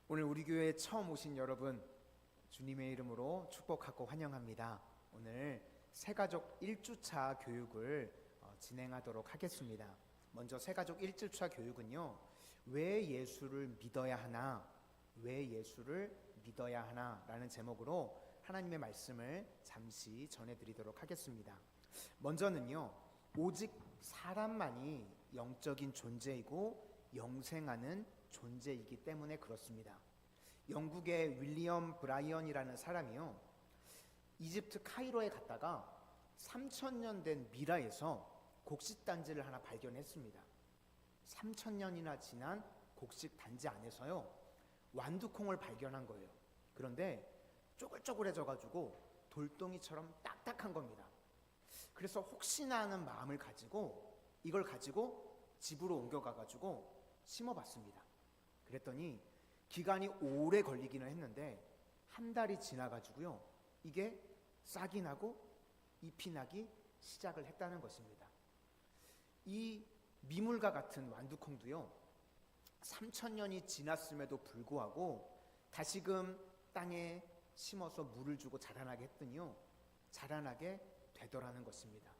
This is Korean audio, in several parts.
오늘 우리 교회에 처음 오신 여러분, 주님의 이름으로 축복하고 환영합니다. 오늘 새가족 1주차 교육을 진행하도록 하겠습니다. 먼저 새가족 1주차 교육은요, 왜 예수를 믿어야 하나? 왜 예수를 믿어야 하나? 라는 제목으로 하나님의 말씀을 잠시 전해드리도록 하겠습니다. 먼저는요, 오직 사람만이 영적인 존재이고 영생하는 존재이기 때문에 그렇습니다. 영국의 윌리엄 브라이언이라는 사람이요, 이집트 카이로에 갔다가 3000년 된 미라에서 곡식 단지를 하나 발견했습니다. 3000년이나 지난 곡식 단지 안에서요, 완두콩을 발견한 거예요. 그런데 쪼글쪼글해져 가지고 돌덩이처럼 딱딱한 겁니다. 그래서 혹시나 하는 마음을 가지고 이걸 가지고 집으로 옮겨가 가지고 심어봤습니다. 그랬더니 기간이 오래 걸리기는 했는데 한 달이 지나가지고요, 이게 싹이 나고 잎이 나기 시작을 했다는 것입니다. 이 미물과 같은 완두콩도요, 3000년이 지났음에도 불구하고 다시금 땅에 심어서 물을 주고 자라나게 했더니요, 자라나게 되더라는 것입니다.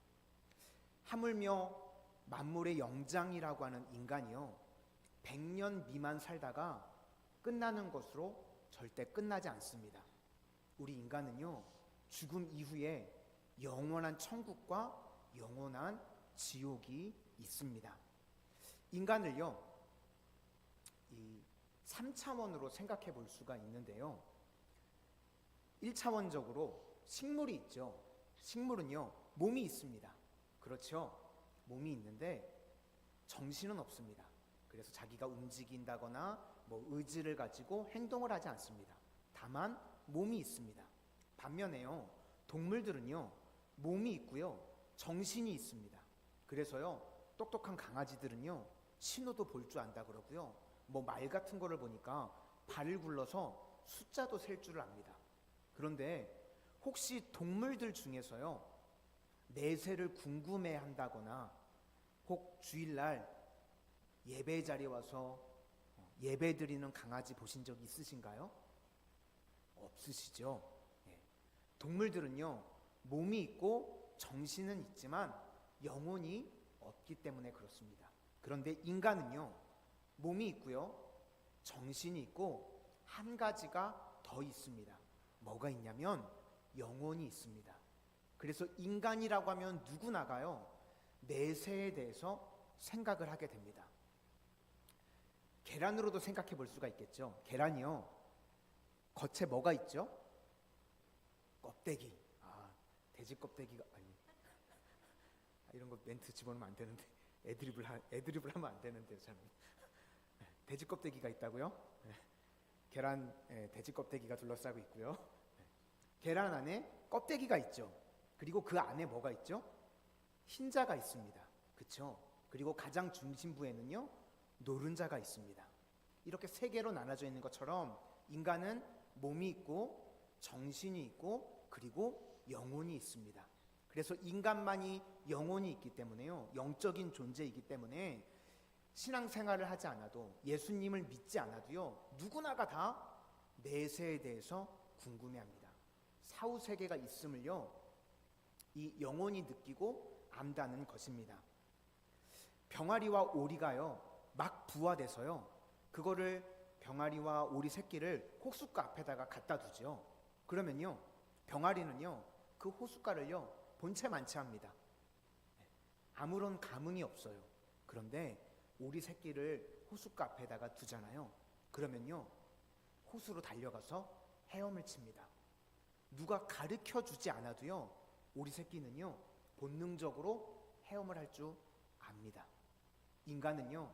하물며 만물의 영장이라고 하는 인간이요, 100년 미만 살다가 끝나는 것으로 절대 끝나지 않습니다. 우리 인간은요, 죽음 이후에 영원한 천국과 영원한 지옥이 있습니다. 인간을요, 이 3차원으로 생각해 볼 수가 있는데요, 1차원적으로 식물이 있죠. 식물은요, 몸이 있습니다. 그렇죠? 몸이 있는데 정신은 없습니다. 그래서 자기가 움직인다거나 의지를 가지고 행동을 하지 않습니다. 다만 몸이 있습니다. 반면에요, 동물들은요, 몸이 있고요, 정신이 있습니다. 그래서요, 똑똑한 강아지들은요, 신호도 볼 줄 안다 그러고요, 말 같은 거를 보니까 발을 굴러서 숫자도 셀 줄을 압니다. 그런데 혹시 동물들 중에서요, 내세를 궁금해 한다거나 혹 주일날 예배 자리에 와서 예배 드리는 강아지 보신 적 있으신가요? 없으시죠? 네. 동물들은요, 몸이 있고 정신은 있지만 영혼이 없기 때문에 그렇습니다. 그런데 인간은요, 몸이 있고요, 정신이 있고 한 가지가 더 있습니다. 뭐가 있냐면 영혼이 있습니다. 그래서 인간이라고 하면 누구나가요, 내세에 대해서 생각을 하게 됩니다. 계란으로도 생각해 볼 수가 있겠죠. 계란이요, 겉에 뭐가 있죠? 껍데기. 돼지 껍데기가 이런 거 멘트 집어넣으면 안 되는데, 애드립을 하면 안 되는데요, 저는. 돼지 껍데기가 있다고요? 계란, 돼지 껍데기가 둘러싸고 있고요. 계란 안에 껍데기가 있죠. 그리고 그 안에 뭐가 있죠? 흰자가 있습니다. 그렇죠? 그리고 가장 중심부에는요, 노른자가 있습니다. 이렇게 세 개로 나눠져 있는 것처럼 인간은 몸이 있고 정신이 있고 그리고 영혼이 있습니다. 그래서 인간만이 영혼이 있기 때문에요, 영적인 존재이기 때문에 신앙생활을 하지 않아도, 예수님을 믿지 않아도요, 누구나가 다 내세에 대해서 궁금해합니다. 사후세계가 있음을요, 이 영혼이 느끼고 안다는 것입니다. 병아리와 오리가요, 막 부화돼서요, 그거를 병아리와 오리 새끼를 호숫가 앞에다가 갖다 두죠. 그러면요, 병아리는요, 그 호숫가를요, 본체 만취합니다. 아무런 감흥이 없어요. 그런데 오리 새끼를 호숫가 앞에다가 두잖아요. 그러면요, 호수로 달려가서 헤엄을 칩니다. 누가 가르쳐 주지 않아도요, 오리 새끼는요, 본능적으로 헤엄을 할 줄 압니다. 인간은요,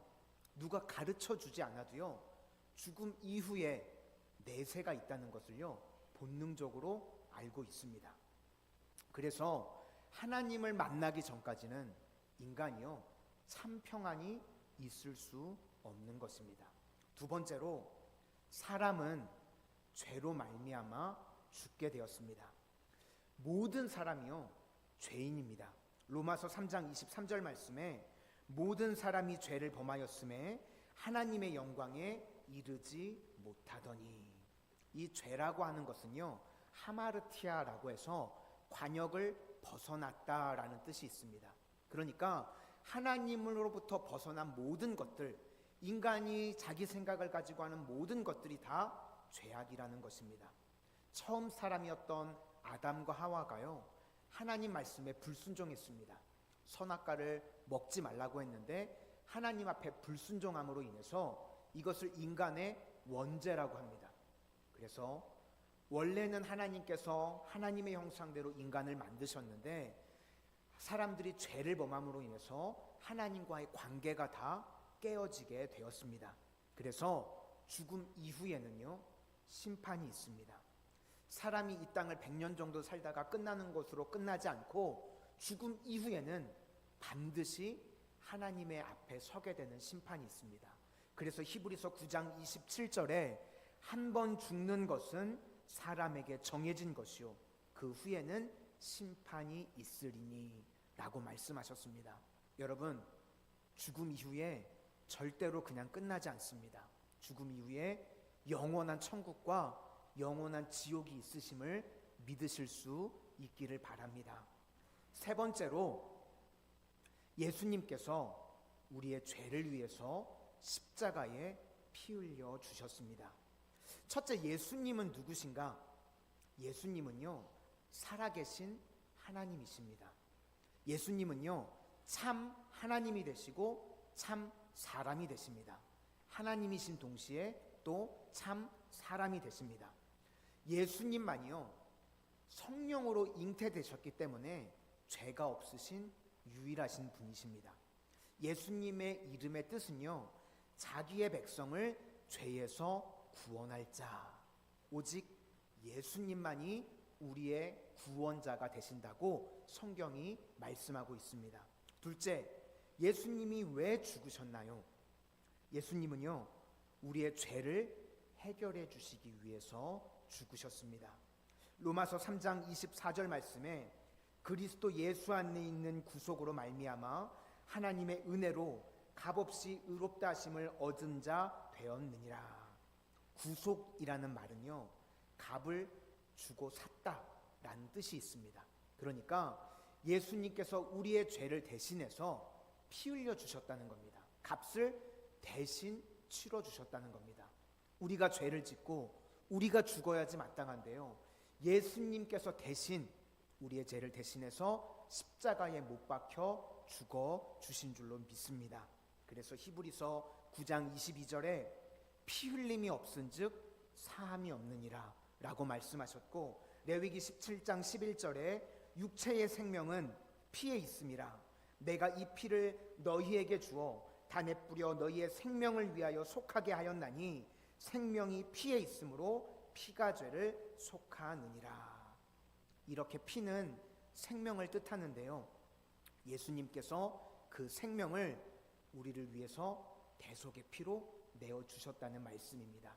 누가 가르쳐 주지 않아도요, 죽음 이후에 내세가 있다는 것을요, 본능적으로 알고 있습니다. 그래서 하나님을 만나기 전까지는 인간이요, 참 평안이 있을 수 없는 것입니다. 두 번째로, 사람은 죄로 말미암아 죽게 되었습니다. 모든 사람이요, 죄인입니다. 로마서 3장 23절 말씀에 모든 사람이 죄를 범하였음에 하나님의 영광에 이르지 못하더니. 이 죄라고 하는 것은요, 하마르티아라고 해서 관역을 벗어났다라는 뜻이 있습니다. 그러니까 하나님으로부터 벗어난 모든 것들, 인간이 자기 생각을 가지고 하는 모든 것들이 다 죄악이라는 것입니다. 처음 사람이었던 아담과 하와가요, 하나님 말씀에 불순종했습니다. 선악과를 먹지 말라고 했는데 하나님 앞에 불순종함으로 인해서 이것을 인간의 원죄라고 합니다. 그래서 원래는 하나님께서 하나님의 형상대로 인간을 만드셨는데 사람들이 죄를 범함으로 인해서 하나님과의 관계가 다 깨어지게 되었습니다. 그래서 죽음 이후에는요, 심판이 있습니다. 사람이 이 땅을 100년 정도 살다가 끝나는 것으로 끝나지 않고 죽음 이후에는 반드시 하나님의 앞에 서게 되는 심판이 있습니다. 그래서 히브리서 9장 27절에 한 번 죽는 것은 사람에게 정해진 것이요 그 후에는 심판이 있으리니 라고 말씀하셨습니다. 여러분, 죽음 이후에 절대로 그냥 끝나지 않습니다. 죽음 이후에 영원한 천국과 영원한 지옥이 있으심을 믿으실 수 있기를 바랍니다. 세 번째로, 예수님께서 우리의 죄를 위해서 십자가에 피 흘려 주셨습니다. 첫째, 예수님은 누구신가? 예수님은요, 살아계신 하나님이십니다. 예수님은요, 참 하나님이 되시고 참 사람이 되십니다. 하나님이신 동시에 또 참 사람이 되십니다. 예수님만이요, 성령으로 잉태되셨기 때문에 죄가 없으신 유일하신 분이십니다. 예수님의 이름의 뜻은요, 자기의 백성을 죄에서 구원할 자, 오직 예수님만이 우리의 구원자가 되신다고 성경이 말씀하고 있습니다. 둘째, 예수님이 왜 죽으셨나요? 예수님은요, 우리의 죄를 해결해 주시기 위해서 죽으셨습니다. 로마서 3장 24절 말씀에 그리스도 예수 안에 있는 구속으로 말미암아 하나님의 은혜로 값없이 의롭다 하심을 얻은 자 되었느니라. 구속이라는 말은요, 값을 주고 샀다라는 뜻이 있습니다. 그러니까 예수님께서 우리의 죄를 대신해서 피 흘려 주셨다는 겁니다. 값을 대신 치러 주셨다는 겁니다. 우리가 죄를 짓고 우리가 죽어야지 마땅한데요, 예수님께서 대신 우리의 죄를 대신해서 십자가에 못 박혀 죽어 주신 줄로 믿습니다. 그래서 히브리서 9장 22절에 피 흘림이 없은즉 사함이 없느니라 라고 말씀하셨고, 레위기 17장 11절에 육체의 생명은 피에 있음이라 내가 이 피를 너희에게 주어 단에 뿌려 너희의 생명을 위하여 속하게 하였나니 생명이 피에 있으므로 피가 죄를 속하느니라. 이렇게 피는 생명을 뜻하는데요, 예수님께서 그 생명을 우리를 위해서 대속의 피로 내어주셨다는 말씀입니다.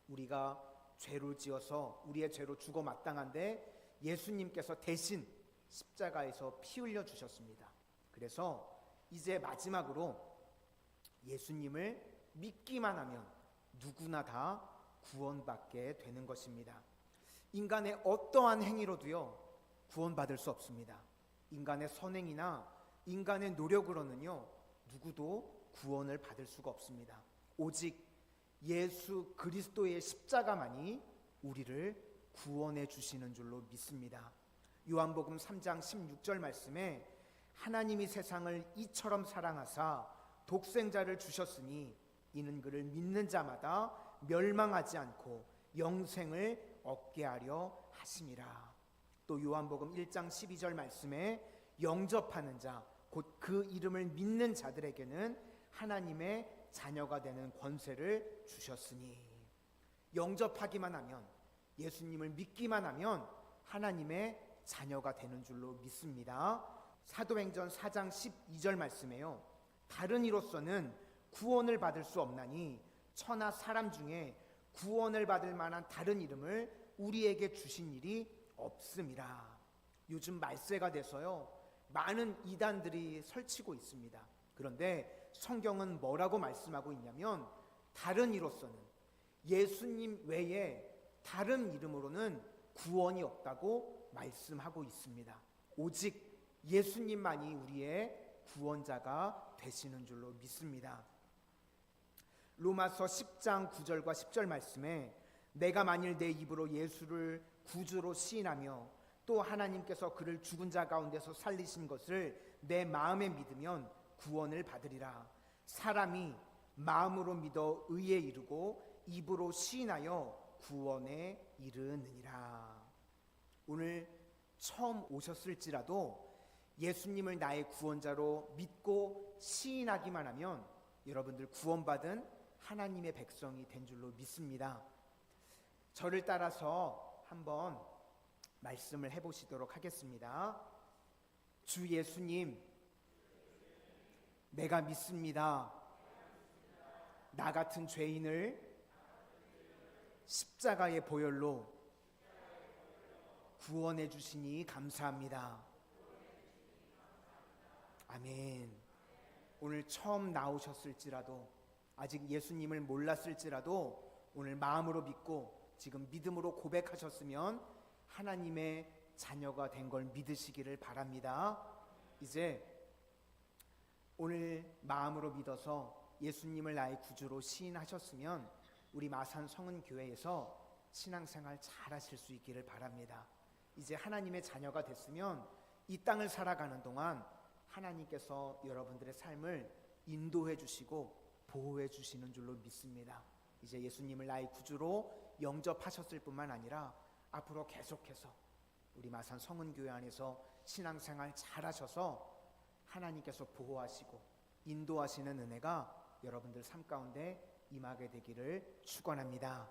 우리가 죄를 지어서 우리의 죄로 죽어 마땅한데 예수님께서 대신 십자가에서 피 흘려 주셨습니다. 그래서 이제 마지막으로 예수님을 믿기만 하면 누구나 다 구원받게 되는 것입니다. 인간의 어떠한 행위로도요, 구원받을 수 없습니다. 인간의 선행이나 인간의 노력으로는요, 누구도 구원을 받을 수가 없습니다. 오직 예수 그리스도의 십자가만이 우리를 구원해 주시는 줄로 믿습니다. 요한복음 3장 16절 말씀에 하나님이 세상을 이처럼 사랑하사 독생자를 주셨으니 이는 그를 믿는 자마다 멸망하지 않고 영생을 얻게 하려 하심이라. 또 요한복음 1장 12절 말씀에 영접하는 자, 곧 그 이름을 믿는 자들에게는 하나님의 자녀가 되는 권세를 주셨으니, 영접하기만 하면, 예수님을 믿기만 하면 하나님의 자녀가 되는 줄로 믿습니다. 사도행전 4장 12절 말씀에요, 다른 이로서는 구원을 받을 수 없나니 천하 사람 중에 구원을 받을 만한 다른 이름을 우리에게 주신 일이 없음이라. 요즘 말세가 돼서요, 많은 이단들이 설치고 있습니다. 그런데 성경은 뭐라고 말씀하고 있냐면 다른 이로서는 예수님 외에 다른 이름으로는 구원이 없다고 말씀하고 있습니다. 오직 예수님만이 우리의 구원자가 되시는 줄로 믿습니다. 로마서 10장 9절과 10절 말씀에 내가 만일 내 입으로 예수를 구주로 시인하며 또 하나님께서 그를 죽은 자 가운데서 살리신 것을 내 마음에 믿으면 구원을 받으리라. 사람이 마음으로 믿어 의에 이르고 입으로 시인하여 구원에 이르느니라. 오늘 처음 오셨을지라도 예수님을 나의 구원자로 믿고 시인하기만 하면 여러분들 구원받은 하나님의 백성이 된 줄로 믿습니다. 저를 따라서 한번 말씀을 해보시도록 하겠습니다. 주 예수님, 내가 믿습니다. 나 같은 죄인을 십자가의 보혈로 구원해 주시니 감사합니다. 아멘. 오늘 처음 나오셨을지라도 아직 예수님을 몰랐을지라도 오늘 마음으로 믿고 지금 믿음으로 고백하셨으면 하나님의 자녀가 된 걸 믿으시기를 바랍니다. 이제 오늘 마음으로 믿어서 예수님을 나의 구주로 시인하셨으면 우리 마산 성은교회에서 신앙생활 잘 하실 수 있기를 바랍니다. 이제 하나님의 자녀가 됐으면 이 땅을 살아가는 동안 하나님께서 여러분들의 삶을 인도해 주시고 보호해 주시는 줄로 믿습니다. 이제 예수님을 나의 구주로 영접하셨을 뿐만 아니라 앞으로 계속해서 우리 마산 성은교회 안에서 신앙생활 잘 하셔서 하나님께서 보호하시고 인도하시는 은혜가 여러분들 삶 가운데 임하게 되기를 축원합니다.